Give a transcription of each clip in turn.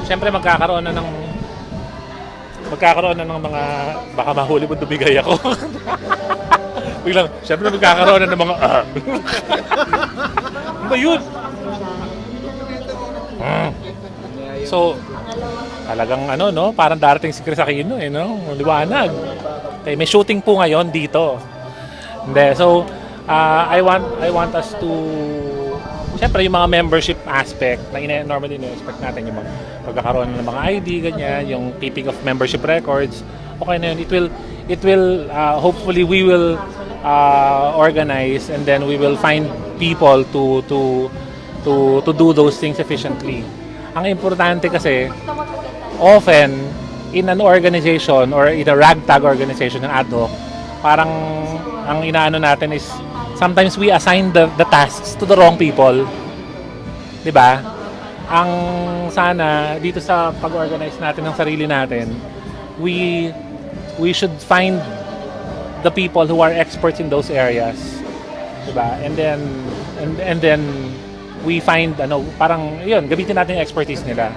syempre magkakaroon na ng mga, baka mahuli mo dumigay ako. Biglang, syempre magkakaroon na ng mga ano ba yun? So, talagang ano, no? Parang darating si Chris Aquino, no? Liwanag. Okay, may shooting po ngayon dito. Hindi, so, I want us to, syempre yung mga membership aspect na normally expect natin, yung pagkakaroon ng mga ID, ganyan, yung keeping of membership records, okay na yun. It will hopefully we will organize, and then we will find people to do those things efficiently. Ang importante kasi, often in an organization or in a ragtag organization ng ADO, parang ang inaano natin is sometimes we assign the tasks to the wrong people. 'Di ba? Ang sana dito sa pag-organize natin ng sarili natin, we should find the people who are experts in those areas. 'Di ba? And then we find parang 'yun, gamitin natin yung expertise nila.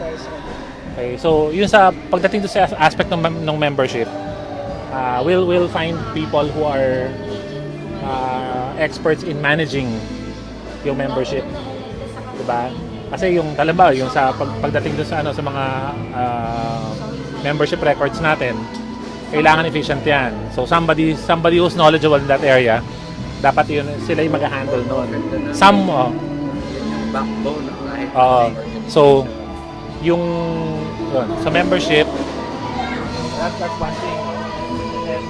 Okay, so yun sa pagdating to sa aspect ng membership, we'll find people who are experts in managing yung membership, 'di ba? Kasi yung halimbawa yung sa pagdating doon sa mga membership records natin, kailangan efficient 'yan. So somebody who's knowledgeable in that area, dapat yun sila yung mag-handle noon. Backbone, right? So yung sa membership, that's one thing. And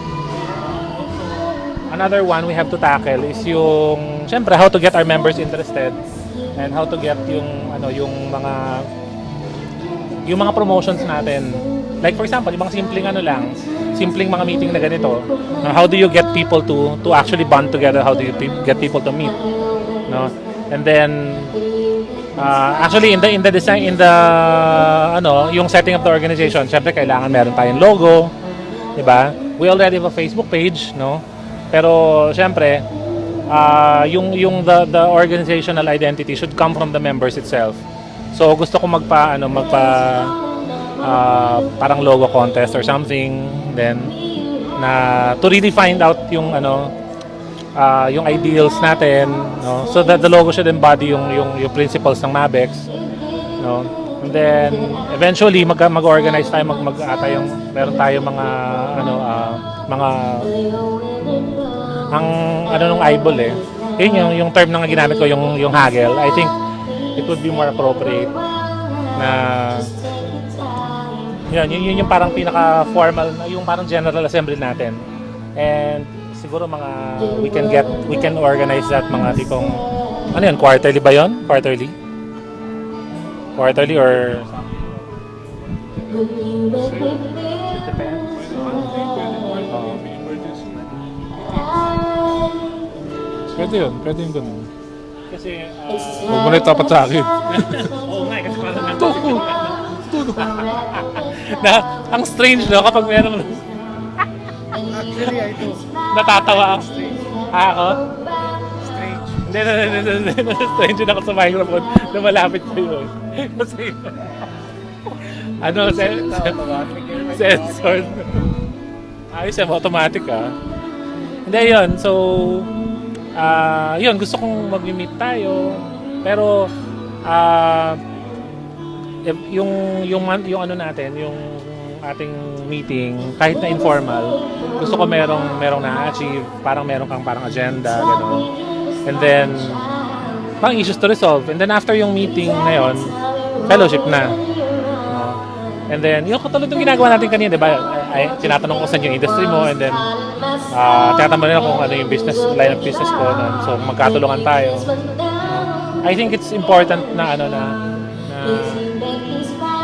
another one we have to tackle is yung syempre how to get our members interested and how to get yung mga promotions natin. Like for example, yung mga simpleng mga meeting na ganito. How do you get people to actually bond together? How do you get people to meet? No? And then actually in the design, yung setting up the organization, syempre kailangan meron tayong logo, 'di ba? We already have a Facebook page, no? Pero syempre the organizational identity should come from the members itself. So gusto ko parang logo contest or something, then to really find out yung ideals natin, no? So that the logo should embody yung principles ng Mabex, no? And then eventually mag-organize tayo, meron tayo mga nung eyeball yun yung term na ginamit ko, yung haggle. I think it would be more appropriate na yun yung parang pinaka formal, yung parang general assembly natin. And siguro we can organize that mga tipong quarterly ba yun? Quarterly or it depends. Pwede yung ganun. Kasi huwag mo na itapat sa akin. Oo nga, kasi parang ang strange, no, kapag meron Actually, I do. natatawa ako. Ako? Strange. Hindi. Strange yun ako sa microphone na malapit sa iyo. Kasi, sensor. Ayos yung automatic Hindi, yun. So, yun, gusto kong mag-meet tayo. Pero, yung natin, yung ating meeting, kahit na informal, gusto ko merong na-achieve, parang meron kang parang agenda, gano'n. And then, parang issues to resolve. And then after yung meeting na yun, fellowship na. And then, yung katulad yung ginagawa natin kanina, di ba? Tinatanong ko saan yung industry mo, and then tinatanong nila kung ano yung line of business ko. So, magkatulungan tayo. I think it's important na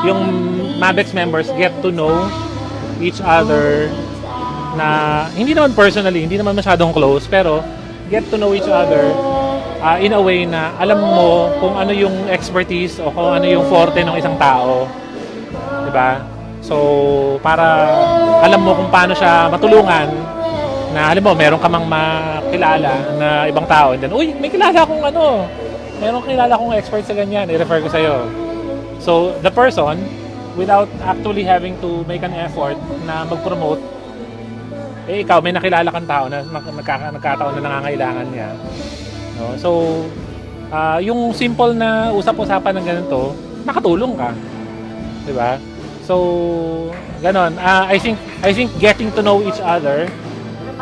yung Mabex members get to know each other na hindi naman personally, hindi naman masyadong close, pero get to know each other in a way na alam mo kung ano yung expertise o kung ano yung forte ng isang tao. Diba? So, para alam mo kung paano siya matulungan, na alam mo, meron ka mang makilala na ibang tao, and then, uy, may kilala akong meron kilala akong expert sa ganyan, i-refer ko sa'yo. So, the person without actually having to make an effort na mag-promote, eh ikaw, may nakilala kang tao na nagkataon na nangangailangan niya. No? So, yung simple na usap-usapan ng ganito, nakatulong ka. Diba? So, ganon. I think getting to know each other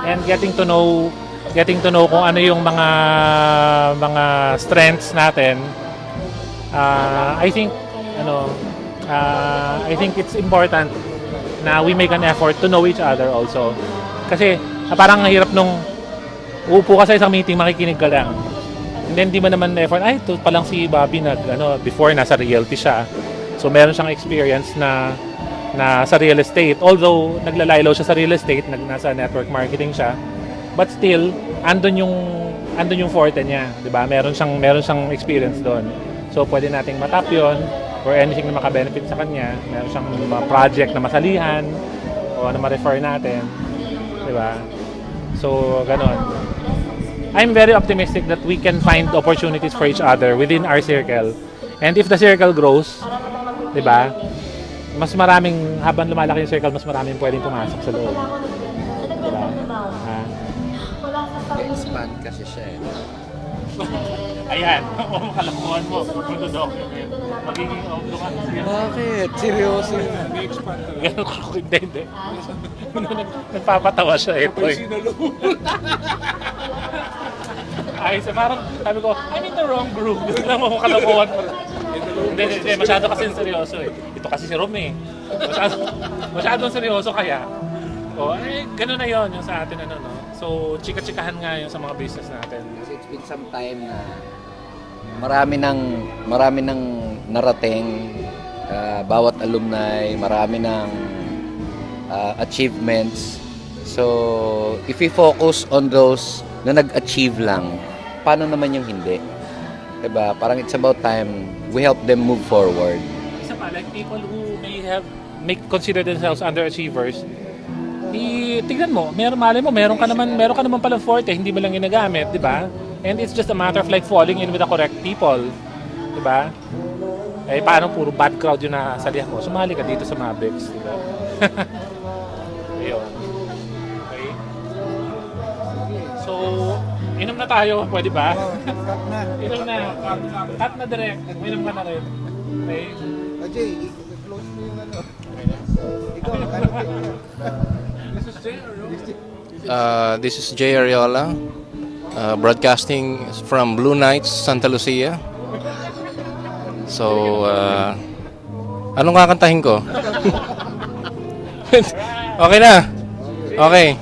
and getting to know kung ano yung mga strengths natin. I think it's important na we make an effort to know each other also. Kasi parang hirap nung uupo ka sa isang meeting, makikinig ka lang. And then di mo naman effort, ay ito palang si Bobby before nasa realty siya. So meron siyang experience na sa real estate. Although naglalaylo siya sa real estate, nasa network marketing siya. But still, andun yung forte niya, 'di ba? Meron siyang experience doon. So pwede nating matap 'yon or anything na maka-benefit sa kanya. Meron siyang mga project na masalihan o na ma-refer natin, 'di ba? So ganon. I'm very optimistic that we can find opportunities for each other within our circle. And if the circle grows, 'di ba? Mas maraming habang lumalaki yung circle, mas maraming pwedeng pumasok sa loob. 'Di ba? Expand kasi siya eh. Ayan, makalakuhan mo. Mag-document. Magiging outlook siya. Bakit? Seryoso yun. Ganun ko, hindi. Nagpapatawa siya ito eh. Ay, parang sabi ko, I'm in the wrong group. Gusto lang mo kalakuhan mo. Hindi, masyado kasi seryoso eh. Ito kasi si Rom eh. Masyadong seryoso kaya. O, ganun na yon yung sa atin no? So, chika-chikahan nga yung sa mga business natin. Kasi it's been some time na marami nang narating, bawat alumni, marami ng achievements. So, if we focus on those na nag-achieve lang, paano naman yung hindi? Diba? Parang it's about time we help them move forward. Isa pa, like people who may consider themselves underachievers, tignan mo, meron ka naman pala forte, hindi mo lang ginagamit, di ba? And it's just a matter of like falling in with the correct people, di ba? Eh, paano puro bad crowd yung nasalihan mo? Sumali ka dito sa Mavericks, di ba? Ayun. Okay. So, inom na tayo, pwede ba? Cut na. Inom na. Cut na direct. Inom ka na rin. Okay? Ajay, close mo yung ano. Ikaw, This is Jay Ariola, broadcasting from Blue Knights, Santa Lucia. So, anong kakantahin ko? Okay na. Okay.